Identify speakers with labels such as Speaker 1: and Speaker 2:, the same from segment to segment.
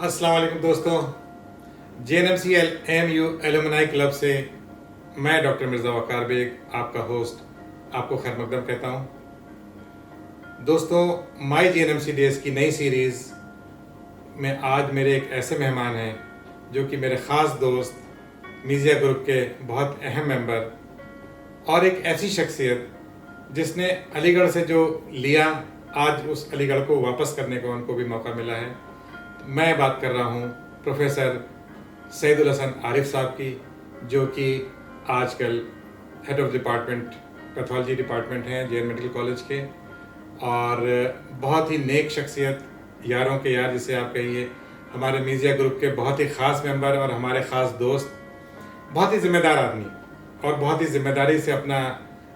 Speaker 1: अस्सलाम वालेकुम दोस्तों, JNMC AMU एलुमनाई क्लब से मैं डॉक्टर मिर्ज़ा वक़ार बेग आपका होस्ट आपको खैर मकदम कहता हूँ। दोस्तों, माई JNMC डेज़ की नई सीरीज़ में आज मेरे एक ऐसे मेहमान हैं जो कि मेरे ख़ास दोस्त, मीडिया ग्रुप के बहुत अहम मेंबर और एक ऐसी शख्सियत जिसने अलीगढ़ से जो लिया, आज उस अलीगढ़ को वापस करने का उनको भी मौका मिला है। मैं बात कर रहा हूँ प्रोफेसर सईदुल हसन आरिफ साहब की, जो कि आजकल head of department pathology department हैं JN मेडिकल कॉलेज के, और बहुत ही नेक शख्सियत, यारों के यार जिसे आप कहिए, हमारे मीडिया ग्रुप के बहुत ही ख़ास मेंबर और हमारे ख़ास दोस्त, बहुत ही ज़िम्मेदार आदमी और बहुत ही ज़िम्मेदारी से अपना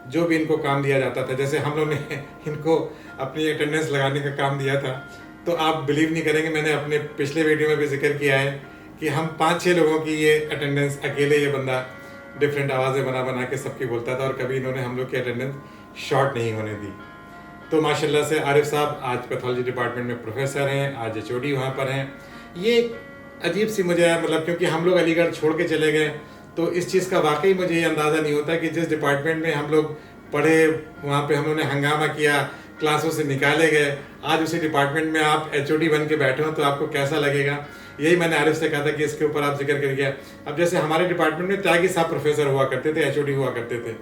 Speaker 1: जो भी इनको काम दिया जाता था, जैसे हम लोग ने इनको अपनी अटेंडेंस लगाने का काम दिया था, तो आप बिलीव नहीं करेंगे, मैंने अपने पिछले वीडियो में भी जिक्र किया है कि हम 5-6 लोगों की ये अटेंडेंस, अकेले ये बंदा डिफरेंट आवाज़ें बना के सबकी बोलता था और कभी इन्होंने हम लोग की अटेंडेंस शॉर्ट नहीं होने दी। तो माशाल्लाह से आरिफ साहब आज पैथोलॉजी डिपार्टमेंट में प्रोफेसर हैं, आज HOD वहाँ पर हैं। ये अजीब सी मुझे मतलब, क्योंकि हम लोग अलीगढ़ छोड़ के चले गए तो इस चीज़ का वाकई मुझे ये अंदाज़ा नहीं होता कि जिस डिपार्टमेंट में हम लोग पढ़े वहाँ पे हम लोगों ने हंगामा किया, क्लासों से निकाले गए, आज उसी डिपार्टमेंट में आप HOD बन के बैठे हो तो आपको कैसा लगेगा। यही मैंने आरिफ से कहा था कि इसके ऊपर आप जिक्र करिए। अब जैसे हमारे डिपार्टमेंट में त्यागी साहब प्रोफेसर हुआ करते थे, HOD हुआ करते थे,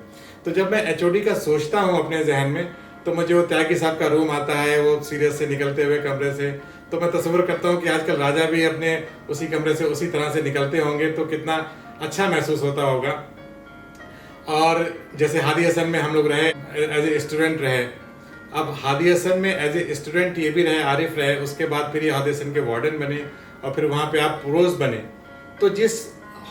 Speaker 1: तो जब मैं HOD का सोचता हूँ अपने जहन में तो मुझे वो त्यागी साहब का रूम आता है, वो सीरियस से निकलते हुए कमरे से, तो मैं तस्वीर करता हूँ कि आजकल राजा भी अपने उसी कमरे से उसी तरह से निकलते होंगे तो कितना अच्छा महसूस होता होगा। और जैसे हादी हसन में हम लोग रहे, एज ए स्टूडेंट रहे, अब हादी हसन में एज ए स्टूडेंट ये भी रहे, आरिफ रहे, उसके बाद फिर ये हादी हसन के वार्डन बने और फिर वहाँ पे आप प्रोवोस्ट बने। तो जिस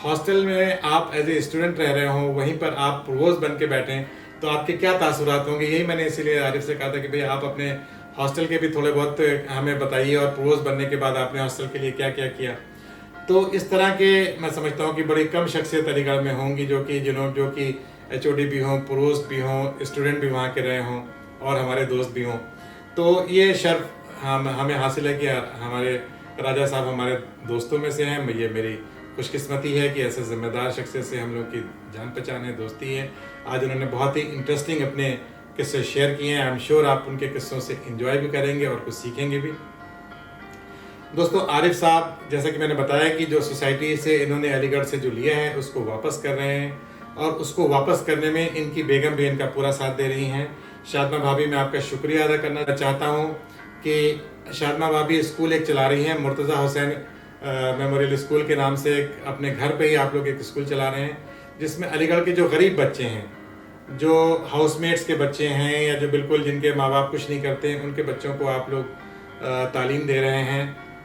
Speaker 1: हॉस्टल में आप एज ए स्टूडेंट रह रहे हो वहीं पर आप प्रोवोस्ट बन के बैठें तो आपके क्या तासुरात होंगे। यही मैंने इसीलिए आरिफ से कहा था कि भाई आप अपने हॉस्टल के भी थोड़े बहुत हमें बताइए और प्रोवोस्ट बनने के बाद आपने हॉस्टल के लिए क्या क्या किया। तो इस तरह के मैं समझता हूँ कि बड़ी कम शख्सियत अलीगढ़ में होंगी जो कि HOD भी हों, प्रोवोस्ट भी हों, स्टूडेंट भी वहाँ के रहे हों और हमारे दोस्त भी हों। तो ये शर्फ हमें हासिल है कि हमारे राजा साहब हमारे दोस्तों में से हैं। ये मेरी खुशकिस्मती है कि ऐसे ज़िम्मेदार शख्सियत से हम लोग की जान पहचान है, दोस्ती है। आज उन्होंने बहुत ही इंटरेस्टिंग अपने किस्से शेयर किए हैं। आई एम श्योर आप उनके किस्सों से इंजॉय भी करेंगे और कुछ सीखेंगे भी। दोस्तों, आरिफ साहब, जैसा कि मैंने बताया कि जो सोसाइटी से इन्होंने अलीगढ़ से जो लिया है उसको वापस कर रहे हैं और उसको वापस करने में इनकी बेगम भी इनका पूरा साथ दे रही हैं। शादमा भाभी, मैं आपका शुक्रिया अदा करना चाहता हूँ कि शादमा भाभी स्कूल एक चला रही हैं, मुर्तज़ा हुसैन मेमोरियल स्कूल के नाम से अपने घर पे ही आप लोग एक स्कूल चला रहे हैं, जिसमें अलीगढ़ के जो गरीब बच्चे हैं, जो हाउसमेट्स के बच्चे हैं या जो बिल्कुल जिनके माँ बाप कुछ नहीं करते हैं, उनके बच्चों को आप लोग तालीम दे रहे हैं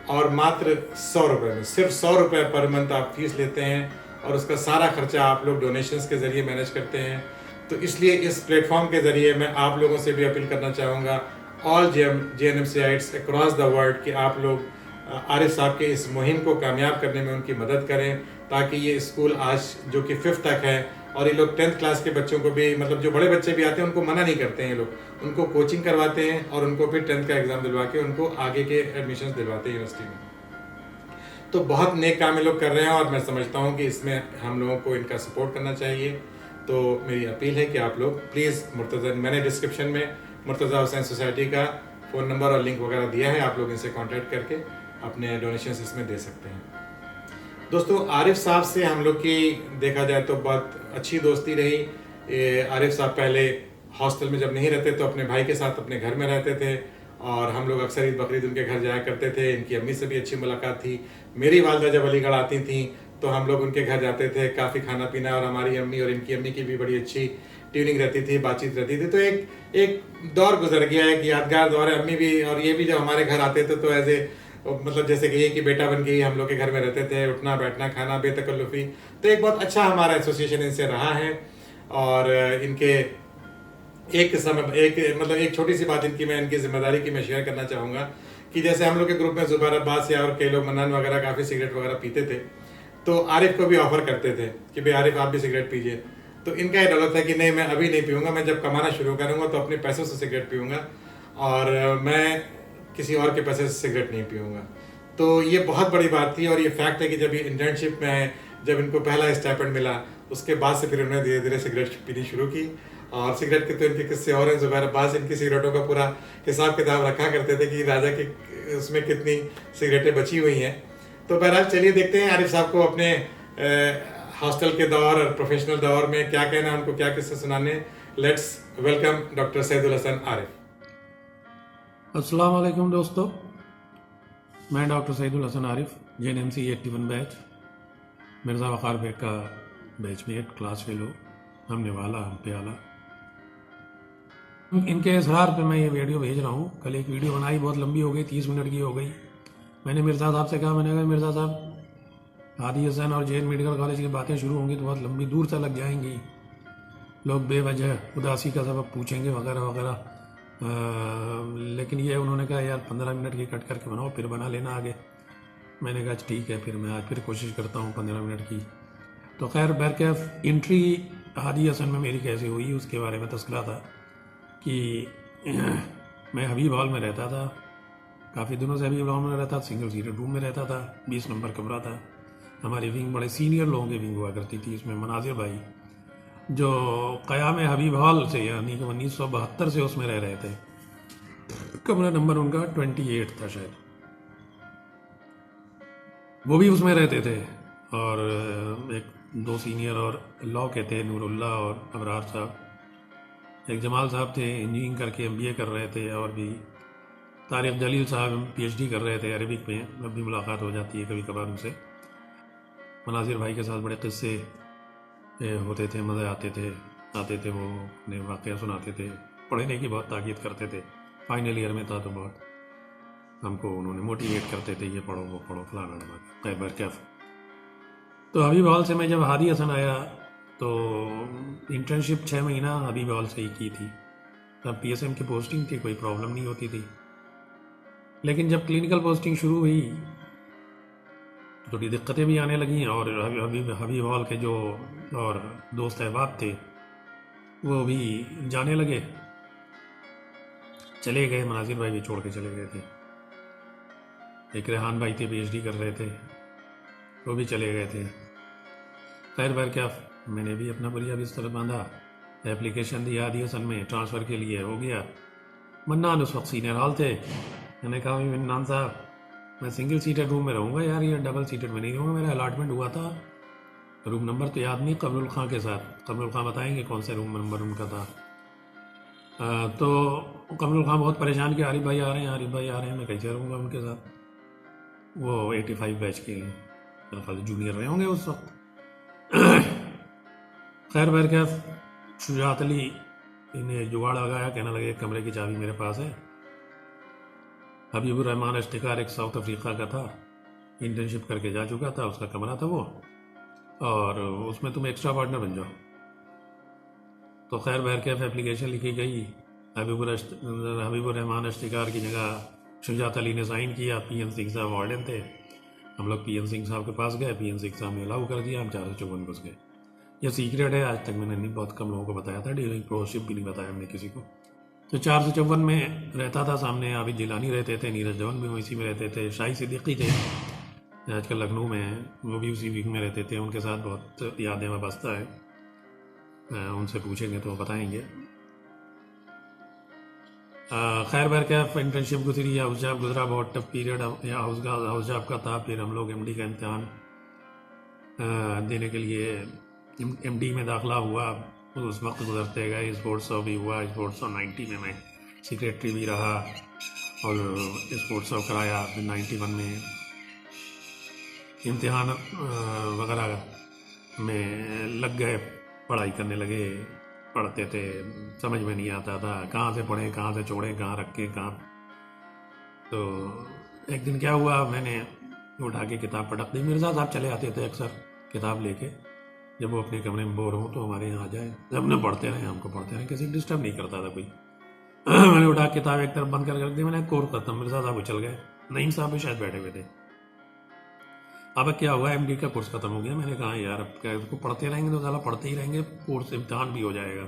Speaker 1: और मात्र 100 रुपये में, सिर्फ 100 रुपये पर मंथ आप फीस लेते हैं और उसका सारा खर्चा आप लोग डोनेशंस के ज़रिए मैनेज करते हैं। तो इसलिए इस प्लेटफॉर्म के ज़रिए मैं आप लोगों से भी अपील करना चाहूँगा, all JNMCites across the world, कि आप लोग आरिफ साहब के इस मुहिम को कामयाब करने में उनकी मदद करें, ताकि ये स्कूल आज जो कि 5th तक है और ये लोग 10th क्लास के बच्चों को भी, मतलब जो बड़े बच्चे भी आते हैं उनको मना नहीं करते हैं, ये लोग उनको कोचिंग करवाते हैं और उनको फिर 10th का एग्ज़ाम दिलवा के उनको आगे के एडमिशन्स दिलवाते हैं यूनिवर्सिटी में। तो बहुत नेक काम ये लोग कर रहे हैं और मैं समझता हूँ कि इसमें हम लोगों को इनका सपोर्ट करना चाहिए। तो मेरी अपील है कि आप लोग प्लीज़ मुर्तज़ा, मैंने डिस्क्रिप्शन में मुर्तज़ा हुसैन सोसाइटी का फ़ोन नंबर और लिंक वगैरह दिया है, आप लोग इनसे कांटेक्ट करके अपने डोनेशंस इसमें दे सकते हैं। दोस्तों, आरिफ साहब से हम लोग की देखा जाए तो बहुत अच्छी दोस्ती रही। आरिफ साहब पहले हॉस्टल में जब नहीं रहते तो अपने भाई के साथ अपने घर में रहते थे और हम लोग अक्सर ईद बकरीद उनके घर जाया करते थे। इनकी अम्मी से भी अच्छी मुलाकात थी। मेरी वालदा जब अलीगढ़ आती थी तो हम लोग उनके घर जाते थे, काफ़ी खाना पीना, और हमारी अम्मी और इनकी अम्मी की भी बड़ी अच्छी ट्यूनिंग रहती थी, बातचीत रहती थी। तो एक दौर गुजर गया, एक यादगार दौर है। अम्मी भी और ये भी जब हमारे घर आते थे तो एज ए मतलब जैसे कि ये कि बेटा बन के ही हम लोग के घर में रहते थे, उठना बैठना खाना बेतकल्लुफ़ी। तो एक बहुत अच्छा हमारा एसोसिएशन इनसे रहा है। और इनके एक समय एक छोटी सी बात इनकी मैं इनकी जिम्मेदारी की मैं शेयर करना चाहूँगा कि जैसे हम लोग के ग्रुप में ज़ुबैर अब्बास या और कई लोग मन्नान वगैरह काफ़ी सिगरेट वगैरह पीते थे, तो आरिफ को भी ऑफ़र करते थे कि भाई आरिफ आप भी सिगरेट पीजिए। तो इनका ये डर था कि नहीं, मैं अभी नहीं पीऊँगा, मैं जब कमाना शुरू करूँगा तो अपने पैसों से सिगरेट पीऊँगा और मैं किसी और के पैसे से सिगरेट नहीं पीऊँगा। तो ये बहुत बड़ी बात थी, और ये फैक्ट है कि जब ये इंटर्नशिप में आए, जब इनको पहला स्टाइपेंड मिला, उसके बाद से फिर उन्होंने धीरे धीरे सिगरेट पीनी शुरू की। और सिगरेट के तो इनके किस्से और हैं ज़ुबैर अब्बास इनकी सिगरेटों का पूरा हिसाब किताब रखा करते थे कि राजा के उसमें कितनी सिगरेटें बची हुई हैं। तो बहरहाल चलिए देखते हैं आरिफ साहब को अपने हॉस्टल के दौर और प्रोफेशनल दौर में क्या कहना है, उनको क्या किस्से सुनाने। Let's welcome doctor Saidul Hasan Arif.
Speaker 2: अस्सलाम वालेकुम दोस्तों, मैं doctor Saidul Hasan Arif, JNMC 81 batch, Mirza Waqar Baig का बैचमेट, क्लास फेलो, हमने वाला, हम पे आला। इनके इसरार पे मैं ये वीडियो भेज रहा हूँ। कल एक वीडियो बनाई, बहुत लंबी हो गई, 30 मिनट की हो गई। मैंने मिर्ज़ा साहब से कहा, मैंने कहा मिर्ज़ा साहब, हादी हसन और JN मेडिकल कॉलेज की बातें शुरू होंगी तो बहुत लंबी दूर तक लग जाएंगी, लोग बेवजह उदासी का सबब पूछेंगे वगैरह वगैरह। लेकिन ये उन्होंने कहा यार 15 मिनट की कट करके बनाओ, फिर बना लेना आगे। मैंने कहा ठीक है, फिर मैं आज फिर कोशिश करता हूँ 15 मिनट की। तो खैर बहरकैफ एंट्री हादी हसन में मेरी कैसे हुई उसके बारे में तस्करा था कि मैं हबीब हॉल में रहता था, काफ़ी दिनों से हबीब हॉल में रहता था, सिंगल सीटेड रूम में रहता था, 20 नंबर कमरा था। हमारी विंग बड़े सीनियर लोगों की विंग हुआ करती थी। इसमें मनाजिर भाई जो क़याम हबीब हॉल से यानी कि 1972 से उसमें रह रहे थे, कमरा नंबर उनका 28 था शायद, वो भी उसमें रहते थे। और एक दो सीनियर और लॉ के थे, नूरुल्लाह और अबरार साहब, एक जमाल साहब थे इंजीनियरिंग करके MBA कर रहे थे, और भी तारिक जलील साहब PhD कर रहे थे अरबिक में। अब भी मुलाकात हो जाती है कभी कभार उनसे। मनाजिर भाई के साथ बड़े किस्से होते थे, मज़े आते थे, वो अपने वाक़या सुनाते थे, पढ़ने की बहुत ताकीद करते थे। फाइनल ईयर में था तो बहुत हमको उन्होंने मोटिवेट करते थे, ये पढ़ो वो पढ़ो फलाना खैबर कैफ। तो हबीब हॉल से मैं जब हादी हसन आया तो इंटर्नशिप 6 महीना हबीब हॉल से ही की थी। तब PSM की पोस्टिंग थी, कोई प्रॉब्लम नहीं होती थी। लेकिन जब क्लिनिकल पोस्टिंग शुरू हुई थोड़ी दिक्कतें भी आने लगी, और हबीब हॉल के जो और दोस्त अहबाब थे वो भी जाने लगे, चले गए। मनाजिर भाई भी छोड़ के चले गए थे। एक रेहान भाई थे PhD कर रहे थे, वो भी चले गए थे। खैर बार क्या, मैंने भी अपना बढ़िया बिस्तर बांधा, एप्लीकेशन दी हादी हसन में ट्रांसफ़र के लिए, हो गया। मन्नान उस वक्त सीनियर हॉल थे। मैंने कहा मन्नान साहब, मैं सिंगल सीटेड रूम में रहूँगा यार, ये डबल सीटेड में नहीं रहूँगा। मेरा अलाटमेंट हुआ था, रूम नंबर तो याद नहीं, कमरुल खां के साथ। कमरुल खां बताएंगे कौन सा रूम नंबर उनका था। तो कमरुल खां बहुत परेशान किया, आरिफ भाई आ रहे हैं, आरिफ भाई आ रहे हैं, मैं कैसे रहूँगा उनके साथ। वो 85 बैच के मेरे ख्याल जूनियर रहे होंगे उस वक्त। खैर बैर क्या, शुजात अली इन्हें जुगाड़ लगाया, कहने लगे कमरे की चाबी मेरे पास है। हबीबुर रहमान इश्तिकार एक साउथ अफ्रीका का था, इंटर्नशिप करके जा चुका था, उसका कमरा था वो, और उसमें तुम एक्स्ट्रा पार्टनर बन जाओ। तो खैर बैर कैफ एप्लीकेशन लिखी गई, हबीबुर रहमान इश्तिकार की जगह शुजात अली ने साइन किया। PN सिंह साहब वार्डन थे, हम लोग PN सिंह साहब के पास गए, PN सिंह साहब ने अलाउ कर दिया, हम 454 घुस गए। यह सीक्रेट है, आज तक मैंने नहीं, बहुत कम लोगों को बताया था, ड्यूरिंग प्रोशिप भी नहीं बताया हमने किसी को। तो 454 में रहता था। सामने आबिद जिलानी रहते थे, नीरज जवन भी इसी में रहते थे, शाही सिद्दीकी थे आजकल लखनऊ में हैं, वो भी उसी विंग में रहते थे। उनके साथ बहुत यादें वाबस्ता है, उनसे पूछेंगे तो बताएंगे। खैर बार क्या, इंटर्नशिप गुजरी, हाउस जॉब गुजरा, बहुत टफ पीरियड हाउस जॉब का था। फिर हम लोग MD का इम्तहान देने के लिए MD में दाखिला हुआ, उस वक्त गुजरते गए। स्पोर्ट्स भी हुआ, स्पोर्ट्स 90 में मैं सेक्रेटरी भी रहा, और स्पोर्ट्स कराया। फिर 91 में इम्तिहान वगैरह में लग गए, पढ़ाई करने लगे, पढ़ते थे, समझ में नहीं आता था कहाँ से पढ़ें, कहाँ से छोड़ें, कहाँ रखें, कहाँ। तो एक दिन क्या हुआ, मैंने उठा के किताब पटक दी। मिर्ज़ा साहब चले आते थे अक्सर किताब लेके, जब वो अपने कमरे में बोर हो तो हमारे यहाँ आ जाए, जब न पढ़ते रहे, हमको पढ़ते रहे, किसी डिस्टर्ब नहीं करता था कोई। मैंने उठा किताब एक तरफ बंद कर दी, मैंने कोर्स खत्म। मिर्ज़ा साहब चल गए, नईम साहब भी शायद बैठे हुए थे। अब क्या हुआ, MD का कोर्स खत्म हो गया। मैंने कहा यार अब क्या इसको पढ़ते रहेंगे तो ज़्यादा पढ़ते ही रहेंगे, कोर्स इम्तहान भी हो जाएगा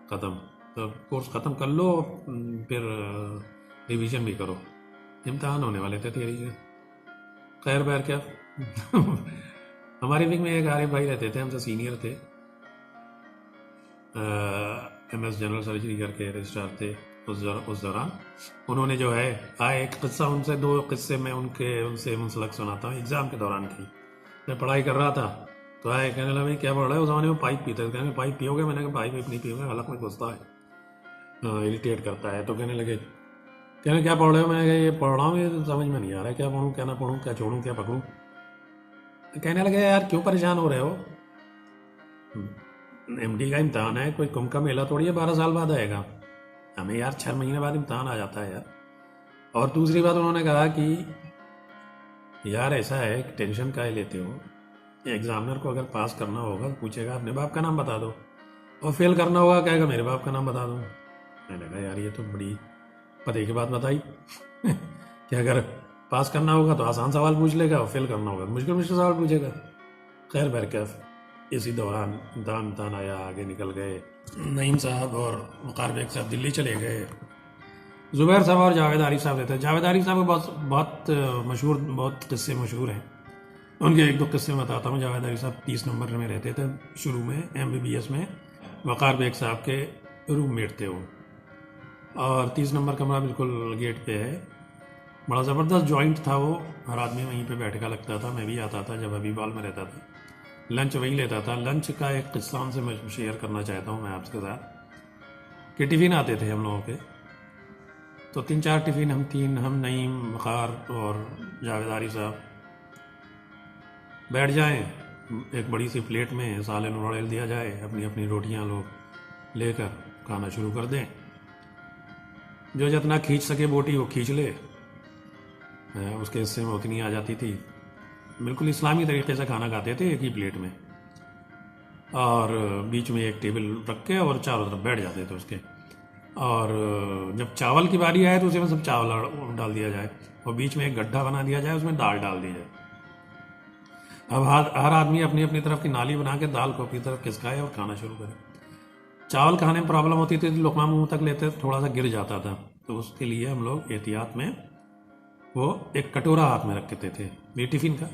Speaker 2: ख़त्म। तो कोर्स ख़त्म कर लो, फिर रिवीजन भी करो, इम्तहान होने वाले थे थियरी के। खैर बैर क्या हमारे विंग में एक आरिफ भाई रहते थे, हमसे सीनियर थे, MS जनरल सर्जरी करके रजिस्ट्रार थे उस दौरान। उन्होंने जो है एक किस्सा उनसे, 2 किस्से मैं उनसे मुंसलक सुनाता हूँ एग्ज़ाम के दौरान की। मैं पढ़ाई कर रहा था तो आए, कहने लगा भाई क्या पढ़ रहा है? उस ज़माने में पाइप पीते थे। कहने पाइप पियोगे? मैंने कहा पाइप नहीं पियोगे, हलक में घुसता है, इरिटेट करता है। तो कहने लगे, कहने क्या पढ़ रहे हो? मैंने कहा ये पढ़ रहा हूँ, ये तो समझ में नहीं आ रहा है, क्या पढ़ूँ क्या ना पढ़ूँ, क्या छोड़ूँ क्या पकड़ूँ। कहने लगे यार क्यों परेशान हो रहे हो, MD का इम्तहान है, कोई कुंभ का मेला थोड़ी है 12 साल बाद आएगा, हमें यार 6 महीने बाद इम्तहान आ जाता है यार। और दूसरी बात उन्होंने कहा कि यार ऐसा है कि टेंशन काहे लेते हो, एग्जामिनर को अगर पास करना होगा तो पूछेगा अपने बाप का नाम बता दो, और फेल करना होगा कहेगा मेरे बाप का नाम बता दो। मैंने कहा यार ये तो बड़ी पते की बात बताई कि अगर पास करना होगा तो आसान सवाल पूछ लेगा, और फेल करना होगा तो मुश्किल मुश्किल सवाल पूछेगा। खैर बरकैफ इसी दौरान इम्तहान आया, आगे निकल गए। नईम साहब और वक़ार बेग साहब दिल्ली चले गए, ज़ुबैर साहब और जावेद आरिफ साहब रहते हैं। जावेद आरिफ साहब बहुत मशहूर, बहुत किस्से मशहूर हैं उनके। 1-2 किस्से बताता हूँ। जावेद आरिफ साहब 30 नंबर में रहते थे शुरू में, MBBS में वक़ार बेग साहब के रूममेट थे वो, और 30 नंबर कमरा बिल्कुल गेट पे है। बड़ा ज़बरदस्त जॉइंट था वो, हर आदमी वहीं पे बैठ का लगता था। मैं भी आता था जब हबीबाल में रहता था, लंच वहीं लेता था। लंच का एक किस्सा उनसे मैं शेयर करना चाहता हूँ मैं आपके साथ कि टिफ़िन आते थे हम लोगों के, तो 3-4 टिफ़िन, हम नईम, वक़ार और जावेद आरिफ साहब बैठ जाएं, एक बड़ी सी प्लेट में सालन और दिया जाए, अपनी अपनी रोटियां लोग लेकर खाना शुरू कर दें। जो जितना खींच सके बोटी वो खींच ले, उसके हिस्से में उतनी आ जाती थी। बिल्कुल इस्लामी तरीके से खाना खाते थे एक ही प्लेट में, और बीच में एक टेबल रख के और चारों तरफ बैठ जाते थे उसके। और जब चावल की बारी आए तो उसी में सब चावल डाल दिया जाए, और बीच में एक गड्ढा बना दिया जाए, उसमें दाल डाल दी जाए। अब हर आदमी अपनी अपनी तरफ की नाली बना के दाल को अपनी तरफ खिसकाए और खाना शुरू करे। चावल खाने में प्रॉब्लम होती थी, लुकमा मुंह तक लेते तो थोड़ा सा गिर जाता था, तो उसके लिए हम लोग एहतियात में वो एक कटोरा हाथ में रखते थे ये टिफ़िन का,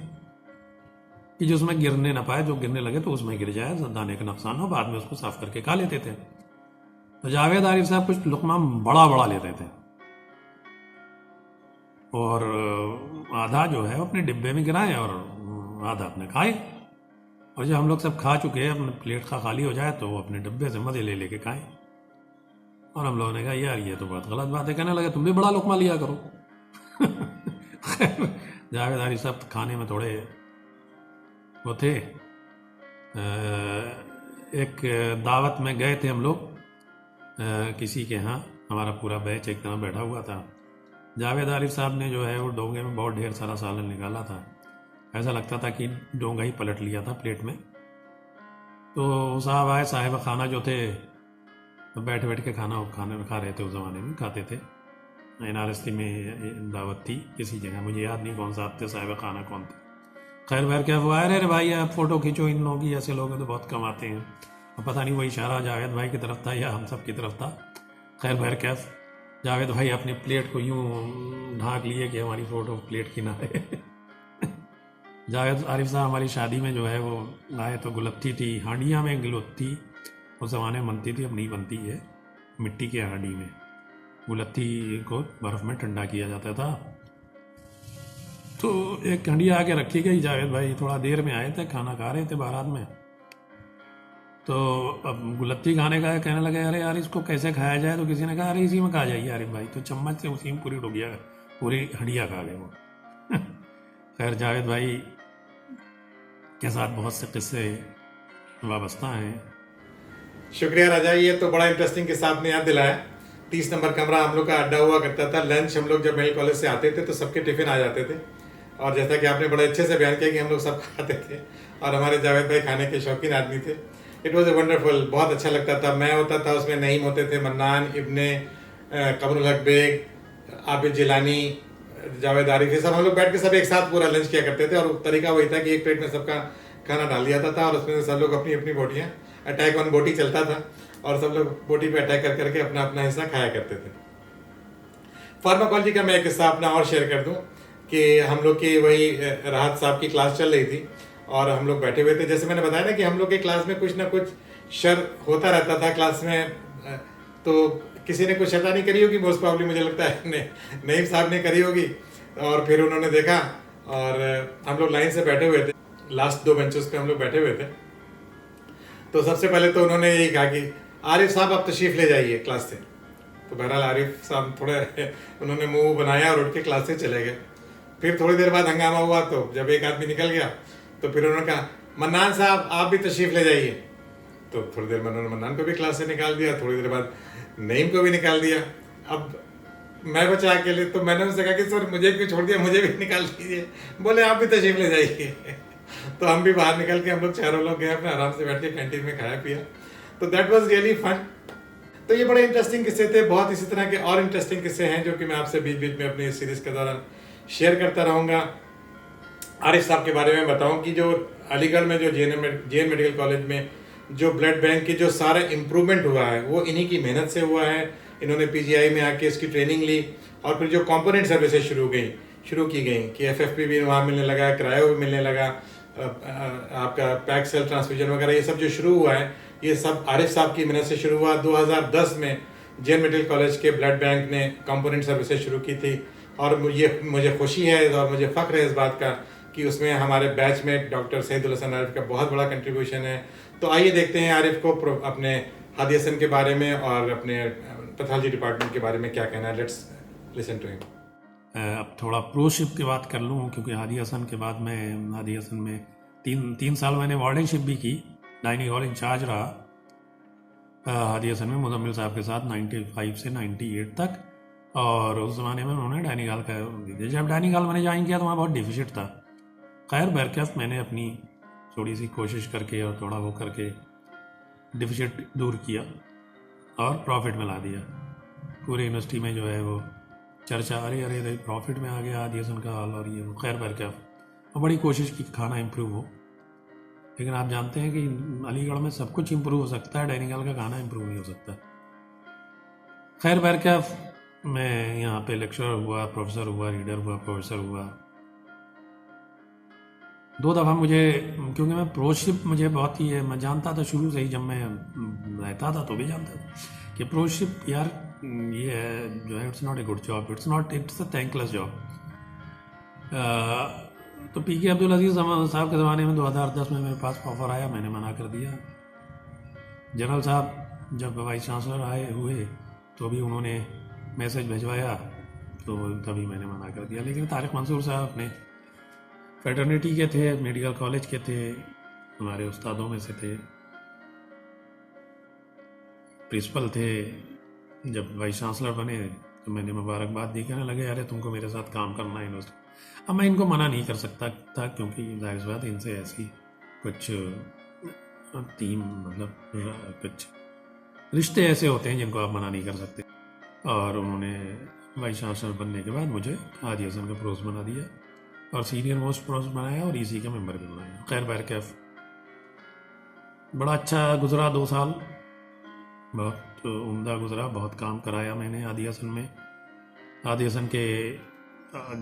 Speaker 2: कि जो उसमें गिरने ना पाए, जो गिरने लगे तो उसमें गिर जाए, दाने का नुकसान हो, बाद में उसको साफ करके खा लेते थे। तो जावेद आरिफ साहब कुछ लुकमा बड़ा बड़ा लेते थे, और आधा जो है अपने डिब्बे में गिराए और आधा अपने खाए। और जब हम लोग सब खा चुके हैं, अपने प्लेट खाली हो जाए, तो वो अपने डिब्बे से मज़े ले लेके खाए। और हम लोगों ने कहा यार ये तो बहुत गलत बात है। कहने लगे तुम भी बड़ा लुकमा लिया करो जावेद आरिफ साहब खाने में थोड़े वो थे। एक दावत में गए थे हम लोग किसी के यहाँ, हमारा पूरा बैच एक तरह बैठा हुआ था। जावेद आरिफ साहब ने जो है वो डोंगे में बहुत ढेर सारा सालन निकाला था, ऐसा लगता था कि डोंगा ही पलट लिया था प्लेट में। तो साहब आए, साहिब खाना जो थे तो बैठ के खाना खा रहे थे, उस ज़माने में खाते थे। NRST में दावत थी किसी जगह, मुझे याद नहीं कौन सा थे, साहिब खाना कौन थे। खैर बैर क्या हुआ, अरे भाई आप फ़ोटो खींचो, इन लोगों की, ऐसे लोग तो बहुत कम आते हैं। और पता नहीं वो इशारा जावेद भाई की तरफ था या हम सब की तरफ था। खैर बैर क्या, जावेद भाई अपनी प्लेट को यूँ ढाँक लिए कि हमारी फ़ोटो प्लेट किनारे जावेद आरिफ साहब हमारी शादी में जो है वो आए, तो गुलत्थी थी, हांडिया में गुलत्थी उस ज़माने में बनती थी, अब नहीं बनती है, मिट्टी के हांडी में गुलत्थी को बर्फ़ में ठंडा किया जाता था। तो एक हंडिया आके रखी गई, जावेद भाई थोड़ा देर में आए थे, खाना खा रहे थे बारात में। तो अब गुलत्थी खाने का कहने लगे अरे यार इसको कैसे खाया जाए, तो किसी ने कहा अरे इसी में खा जाइए आरिफ भाई, तो चम्मच से उसी में पूरी डुबिया पूरी हंडिया खा गए वो खैर जावेद भाई के साथ बहुत से किस्से वाबस्ता हैं।
Speaker 1: शुक्रिया राजा, ये तो बड़ा इंटरेस्टिंग किस्सा आपने याद दिलाया। 30 नंबर कमरा हम लोग का अड्डा हुआ करता था। लंच हम लोग जब मेल कॉलेज से आते थे तो सबके टिफ़िन आ जाते थे, और जैसा कि आपने बड़े अच्छे से बयान किया कि हम लोग सब खाते थे, और हमारे जावेद भाई खाने के शौकीन आदमी थे। इट वॉज ए वंडरफुल, बहुत अच्छा लगता था। मैं होता था उसमें, नईम होते थे, मन्नान, इब्ने, कमरुल हक बेग, आबिद जिलानी, जावेद आरिफ, ये सब हम लोग बैठ के सब एक साथ पूरा लंच किया करते थे। और तरीका वही था कि एक प्लेट में सबका खाना डाल दिया था, और उसमें सब लोग अपनी अपनी बोटियाँ, अटैक ऑन बोटी चलता था, और सब लोग बोटी पे अटैक कर करके अपना अपना हिस्सा खाया करते थे। फार्माकोलॉजी का मैं एक किस्सा अपना और शेयर कर दूं। कि हम लोग की वही राहत साहब की क्लास चल रही थी और हम लोग बैठे हुए थे। जैसे मैंने बताया ना कि हम लोग के क्लास में कुछ ना कुछ शर होता रहता था क्लास में। तो किसी ने कुछ शैतानी करी होगी, मोस्ट प्रॉब्ली मुझे लगता है नईम साहब ने करी होगी। और फिर उन्होंने देखा और हम लोग लाइन से बैठे हुए थे, लास्ट 2 बेंचेस पे हम लोग बैठे हुए थे। तो सबसे पहले तो उन्होंने यही कहा कि आरिफ साहब आप तशरीफ़ ले जाइए क्लास से। तो बहरहाल आरिफ साहब थोड़े उन्होंने मुंह बनाया और उठ के क्लास से चले गए। फिर थोड़ी देर बाद हंगामा हुआ, तो जब एक आदमी निकल गया तो फिर उन्होंने कहा मन्नान साहब आप भी तशरीफ़ ले जाइए। तो थोड़ी देर में उन्होंने मन्नान को भी क्लास से निकाल दिया, थोड़ी देर बाद नईम को भी निकाल दिया। अब मैं बचा अकेले, तो मैंने उनसे कहा कि सर मुझे क्यों छोड़ दिया, मुझे भी निकाल दीजिए। बोले आप भी तशरीफ़ ले जाइए। तो हम भी बाहर निकल के हम लोग चारों लोग गए, अपने आराम से बैठ के कैंटीन में खाया पिया। तो दैट वाज रियली फन। तो ये बड़े इंटरेस्टिंग किस्से थे। बहुत इसी तरह के और इंटरेस्टिंग किस्से हैं जो कि मैं आपसे बीच बीच में अपनी इस सीरीज़ के दौरान शेयर करता रहूँगा। आरिफ साहब के बारे में बताऊँ कि जो अलीगढ़ में जो जे मेडिकल कॉलेज में जो ब्लड बैंक की जो सारा इम्प्रूवमेंट हुआ है वो इन्हीं की मेहनत से हुआ है। इन्होंने पीजीआई में आके इसकी ट्रेनिंग ली और फिर जो कंपोनेंट सर्विसेज शुरू की गई कि एफएफपी भी वहाँ मिलने लगा, क्रायो भी मिलने लगा, आपका पैक सेल ट्रांसफ्यूजन वगैरह ये सब जो शुरू हुआ है ये सब आरिफ साहब की मेहनत से शुरू हुआ। 2010 में जे मेडिकल कॉलेज के ब्लड बैंक ने कंपोनेंट सर्विसेज शुरू की थी और ये मुझे खुशी है और मुझे फ़ख्र है इस बात का कि उसमें हमारे बैच में डॉक्टर सईदुल हसन आरिफ का बहुत बड़ा कंट्रीब्यूशन है। तो आइए देखते हैं आरिफ को अपने हादी हसन के बारे में और अपने पैथोलॉजी डिपार्टमेंट के बारे में क्या कहना है। Let's listen to him.
Speaker 2: अब थोड़ा प्रोशिप की बात कर लूँ, क्योंकि हादी हसन के बाद मैं हादी हसन में तीन साल मैंने वार्डनशिप भी की, डाइनिंग हॉल इंचार्ज रहा हादी हसन में मुजम्मिल साहब के साथ 95 से 98 तक। और उस ज़माने में उन्होंने डाइनिंग हॉल का दिया। जब डाइनिंग हॉल मैंने ज्वाइन किया तो वहाँ बहुत डिफिसिट था। खैर बहरकत मैंने अपनी थोड़ी सी कोशिश करके और थोड़ा वो करके डिफिसिट दूर किया और प्रॉफिट में ला दिया। पूरी यूनिवर्सिटी में जो है वो चर्चा, अरे अरे अरे प्रॉफिट में आ गया हादी हसन का हाल और ये वो। खैर बहरकत और बड़ी कोशिश की खाना इम्प्रूव हो, लेकिन आप जानते हैं कि अलीगढ़ में सब कुछ इम्प्रूव हो सकता है, डाइनिंग हॉल का खाना इम्प्रूव नहीं हो सकता। खैर बहरकत मैं यहाँ पे लेक्चरर हुआ, प्रोफेसर हुआ, रीडर हुआ, प्रोफेसर हुआ। 2 दफ़ा मुझे, क्योंकि मैं प्रोशिप मुझे बहुत ही है, मैं जानता था शुरू से ही, जब मैं रहता था तो भी जानता था कि प्रोशिप यार ये है जो है it's not a good job, it's a thankless job. तो पीके अब्दुल अजीज़ साहब के ज़माने में 2010 में मेरे पास ऑफ़र आया, मैंने मना कर दिया। जनरल साहब जब वाइस चांसलर आए हुए तो भी उन्होंने मैसेज भिजवाया, तो तभी मैंने मना कर दिया। लेकिन तारिक मंसूर साहब अपने फेटर्निटी के थे, मेडिकल कॉलेज के थे, हमारे उस्तादों में से थे, प्रिंसिपल थे। जब वाइस चांसलर बने तो मैंने मुबारकबाद दी, कहने लगे अरे तुमको मेरे साथ काम करना है यूनिवर्सिटी। अब मैं इनको मना नहीं कर सकता था, क्योंकि जाहिर सी बात इनसे ऐसी कुछ टीम मतलब कुछ रिश्ते ऐसे होते हैं जिनको आप मना नहीं कर सकते। और उन्होंने वाइस चांसलर बनने के बाद मुझे हादी हसन का प्रोस बना दिया और सीनियर मोस्ट प्रोस बनाया और ईसी का मेंबर भी बनाया। खैर बहरकैफ बड़ा अच्छा गुजरा 2 साल, बहुत उम्दा गुजरा, बहुत काम कराया मैंने हादी हसन में। हादी हसन के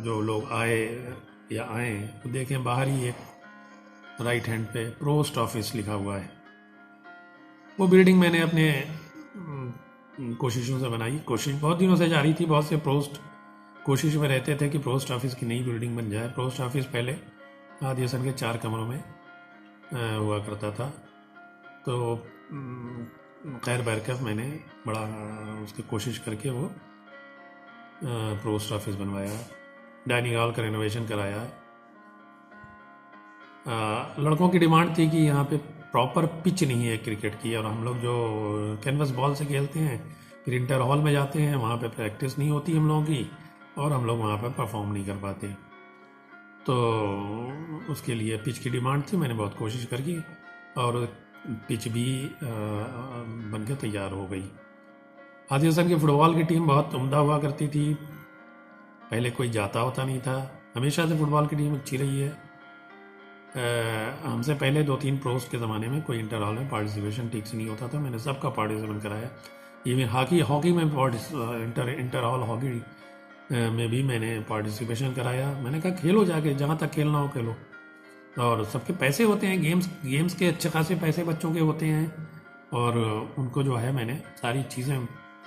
Speaker 2: जो लोग आए या आए तो देखें बाहर ही एक राइट हैंड पे पोस्ट ऑफिस लिखा हुआ है। वो बिल्डिंग मैंने अपने कोशिशों से बनाई, कोशिश बहुत दिनों से जारी थी। बहुत से पोस्ट कोशिश में रहते थे कि पोस्ट ऑफिस की नई बिल्डिंग बन जाए। पोस्ट ऑफिस पहले हादी हसन के 4 कमरों में हुआ करता था। तो खैर बहरकत मैंने बड़ा उसकी कोशिश करके वो पोस्ट ऑफिस बनवाया, डाइनिंग हॉल का रेनोवेशन कराया। लड़कों की डिमांड थी कि यहाँ पे प्रॉपर पिच नहीं है क्रिकेट की, और हम लोग जो कैनवस बॉल से खेलते हैं फिर इंटर हॉल में जाते हैं, वहाँ पे प्रैक्टिस नहीं होती हम लोगों की और हम लोग वहाँ पे परफॉर्म नहीं कर पाते। तो उसके लिए पिच की डिमांड थी, मैंने बहुत कोशिश करी और पिच भी बन के तैयार हो गई। हादी हसन की फुटबॉल की टीम बहुत उम्दा हुआ करती थी, पहले कोई जाता होता नहीं था, हमेशा से फुटबॉल की टीम अच्छी रही है। हमसे पहले 2-3 प्रोस के ज़माने में कोई इंटर हॉल में पार्टिसिपेशन ठीक से नहीं होता था, मैंने सबका पार्टिसिपेशन कराया। इवन हॉकी में इंटर हॉल हॉकी में भी मैंने पार्टिसिपेशन कराया। मैंने कहा खेलो जाके, जहाँ तक खेलना हो खेलो। और सबके पैसे होते हैं, गेम्स के अच्छे खासे पैसे बच्चों के होते हैं। और उनको जो है मैंने सारी चीज़ें,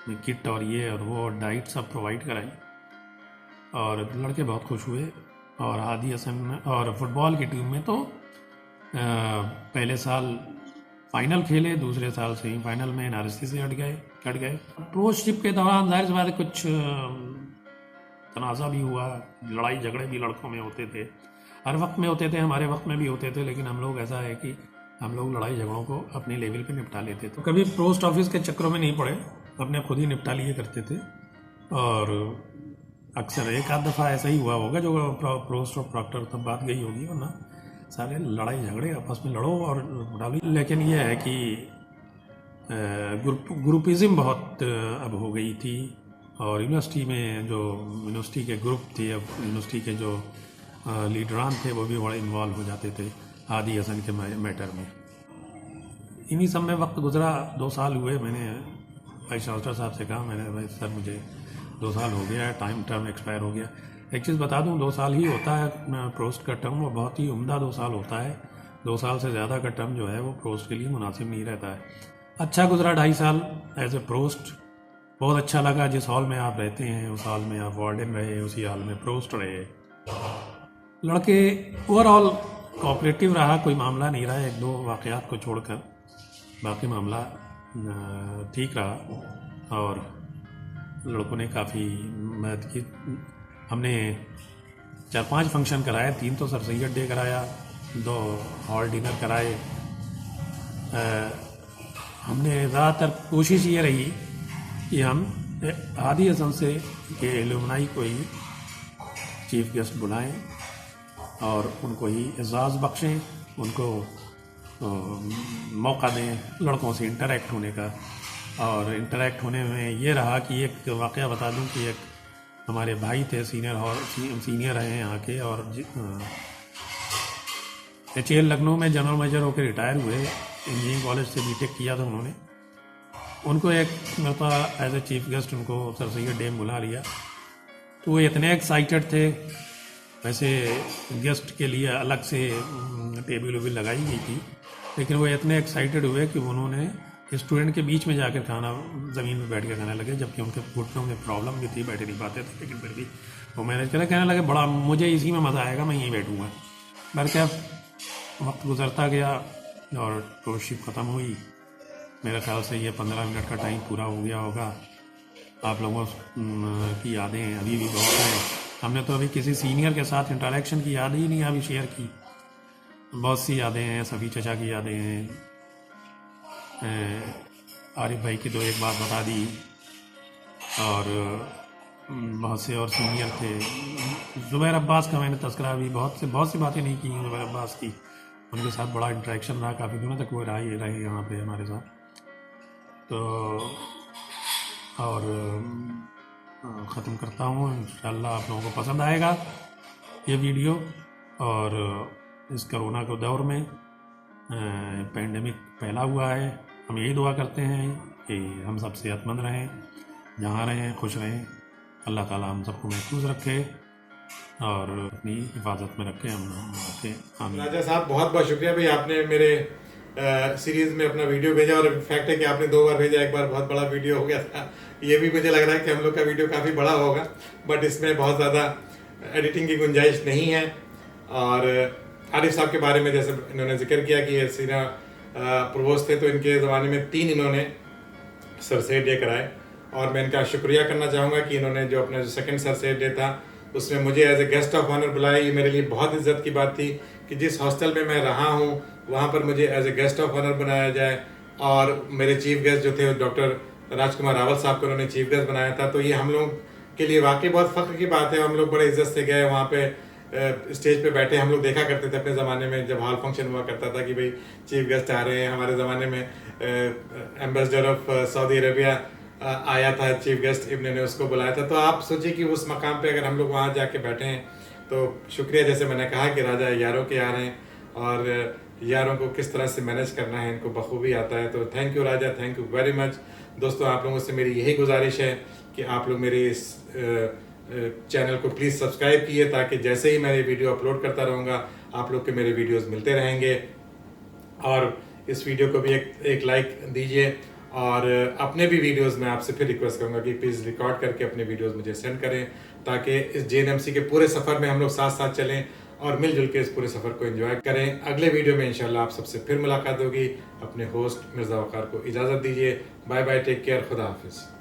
Speaker 2: किट और ये और वो डाइट सब प्रोवाइड कराई, और लड़के बहुत खुश हुए। और हादी हसन और फुटबॉल की टीम में तो पहले साल फाइनल खेले, दूसरे साल सेमीफाइनल में एनआरसी से कट गए। प्रोशिप के दौरान जाहिर सी बात है कुछ तनाज़ा भी हुआ, लड़ाई झगड़े भी लड़कों में होते थे, हर वक्त में होते थे, हमारे वक्त में भी होते थे। लेकिन हम लोग ऐसा है कि हम लोग लड़ाई झगड़ों को अपने लेवल पे निपटा लेते थे, कभी पोस्ट ऑफिस के चक्करों में नहीं पड़े, अपने खुद ही निपटा लिए करते थे। और अक्सर एक आध दफ़ा ऐसा ही हुआ होगा जो पोस्ट और प्रॉक्टर तब बात गई होगी, वरना सारे लड़ाई झगड़े आपस में लड़ो और डालो। लेकिन यह है कि ग्रुपिज़म बहुत अब हो गई थी, और यूनिवर्सिटी में जो यूनिवर्सिटी के ग्रुप थे, अब यूनिवर्सिटी के जो लीडरान थे वो भी बड़े इन्वॉल्व हो जाते थे हादी हसन के मैटर में। इन्हीं सब में वक्त गुजरा, 2 साल हुए। मैंने वाइस चांसलर साहब से कहा, मैंने भाई सर मुझे 2 साल हो गया है, टर्म एक्सपायर हो गया। एक चीज़ बता दूं, 2 साल ही होता है पोस्ट का टर्म, वो बहुत ही उम्दा 2 साल होता है। 2 साल से ज़्यादा का टर्म जो है वो पोस्ट के लिए मुनासिब नहीं रहता है। अच्छा गुजरा 2.5 साल एज ए पोस्ट, बहुत अच्छा लगा। जिस हॉल में आप रहते हैं उस हॉल में आप वार्डन रहे, उसी हॉल में पोस्ट रहे। लड़के ओवरऑल कोऑपरेटिव रहा, कोई मामला नहीं रहा, 1-2 वाक़यात को छोड़कर बाकी मामला ठीक रहा। और लड़कों ने काफ़ी मदद की। हमने 4-5 फंक्शन कराए, 3 तो सर सैयद डे कराया, 2 हॉल डिनर कराए। हमने ज़्यादातर कोशिश ये रही कि हम हादी हसन से के एलुमनाई को ही चीफ गेस्ट बुलाएं और उनको ही एजाज़ बख्शें, उनको मौका दें लड़कों से इंटरेक्ट होने का। और इंटरेक्ट होने में ये रहा कि एक वाक़या बता दूं कि एक हमारे भाई थे, सीनियर हैं यहाँ के, और HAL लखनऊ में जनरल मेजर होकर रिटायर हुए, इंजीनियरिंग कॉलेज से बीटेक किया था उन्होंने। उनको एक मरतबा एज ए चीफ गेस्ट उनको सर सैयद डे बुला लिया, तो वो इतने एक्साइटेड थे। वैसे गेस्ट के लिए अलग से टेबल वेबल लगाई गई थी, लेकिन वो इतने एक्साइटेड हुए कि उन्होंने स्टूडेंट के बीच में जाकर खाना, ज़मीन में बैठ कर खाने लगे, जबकि उनके घुटनों में प्रॉब्लम भी थी, बैठे नहीं पाते थे, लेकिन फिर भी वो मैनेज करा। कहने लगे बड़ा मुझे इसी में मज़ा आएगा, मैं यहीं बैठूँगा। पर क्या वक्त गुजरता गया और टूरशिप ख़त्म हुई। मेरे ख्याल से ये 15 मिनट का टाइम पूरा हो गया होगा। आप लोगों की यादें अभी भी बहुत हैं। हमने तो अभी किसी सीनियर के साथ इंटरेक्शन की याद ही नहीं अभी शेयर की। बहुत सी यादें हैं, सभी चचा की यादें हैं। आरिफ भाई की तो एक बात बता दी, और बहुत से और सीनियर थे। ज़ुबैर अब्बास का मैंने तस्करा भी बहुत सी बातें नहीं की ज़ुबैर अब्बास की, उनके साथ बड़ा इंटरेक्शन रहा, काफ़ी दिनों तक वो रहे यहाँ पे हमारे साथ। तो और ख़त्म करता हूँ, इंशाल्लाह आप लोगों को पसंद आएगा ये वीडियो। और इस कोरोना के दौर में पेंडेमिक फैला हुआ है, हम यही दुआ करते हैं कि हम सब सेहतमंद रहें, जहाँ रहें खुश रहें। अल्लाह ताला हम सबको महफूज रखे और अपनी हिफाजत में रखे, हम रखें। आमीन।
Speaker 1: राजा साहब बहुत बहुत शुक्रिया भाई, आपने मेरे सीरीज़ में अपना वीडियो भेजा, और फैक्ट है कि आपने 2 बार भेजा, एक बार बहुत बड़ा वीडियो हो गया था। ये भी मुझे लग रहा है कि हम लोग का वीडियो काफ़ी बड़ा होगा, बट इसमें बहुत ज़्यादा एडिटिंग की गुंजाइश नहीं है। और आरिफ साहब के बारे में जैसे इन्होंने जिक्र किया कि ये सीना प्रोवोस्ट थे, तो इनके ज़माने में 3 इन्होंने सर सैयद डे कराए, और मैं इनका शुक्रिया करना चाहूँगा कि इन्होंने जो अपना जो सेकंड सर सैयद डे था उसमें मुझे as a guest of honour बुलाया। ये मेरे लिए बहुत इज्जत की बात थी कि जिस हॉस्टल में मैं रहा हूँ वहाँ पर मुझे as a guest of honour बनाया जाए, और मेरे चीफ गेस्ट जो थे डॉक्टर राजकुमार रावल साहब को उन्होंने चीफ गेस्ट बनाया था। तो ये हम लोग के लिए वाकई बहुत फ़ख्र की बात है। हम लोग बड़े इज्जत से गए वहाँ पे, स्टेज पे बैठे हम लोग देखा करते थे अपने ज़माने में, जब हॉल फंक्शन हुआ करता था कि भाई चीफ गेस्ट आ रहे हैं। हमारे ज़माने में एम्बेसडर ऑफ सऊदी अरेबिया आया था चीफ गेस्ट, इब्ने ने उसको बुलाया था। तो आप सोचिए कि उस मकाम पे अगर हम लोग वहाँ जाके बैठे हैं तो शुक्रिया। जैसे मैंने कहा कि राजा यारों के यार हैं, और यारों को किस तरह से मैनेज करना है इनको बखूबी आता है। तो thank you Raja, thank you very much. दोस्तों आप लोगों से मेरी यही गुजारिश है कि आप लोग मेरी इस चैनल को प्लीज़ सब्सक्राइब कीजिए, ताकि जैसे ही मैं ये वीडियो अपलोड करता रहूँगा आप लोग के मेरे वीडियोस मिलते रहेंगे। और इस वीडियो को भी एक लाइक दीजिए, और अपने भी वीडियोस में आपसे फिर रिक्वेस्ट करूँगा कि प्लीज़ रिकॉर्ड करके अपने वीडियोस मुझे सेंड करें, ताकि इस JNMC के पूरे सफ़र में हम लोग साथ साथ चलें और मिलजुल के इस पूरे सफ़र को एंजॉय करें। अगले वीडियो में इंशाल्लाह आप सबसे फिर मुलाकात होगी। अपने होस्ट मिर्ज़ा वक़ार को इजाज़त दीजिए। बाय बाय, टेक केयर, खुदा हाफिज़।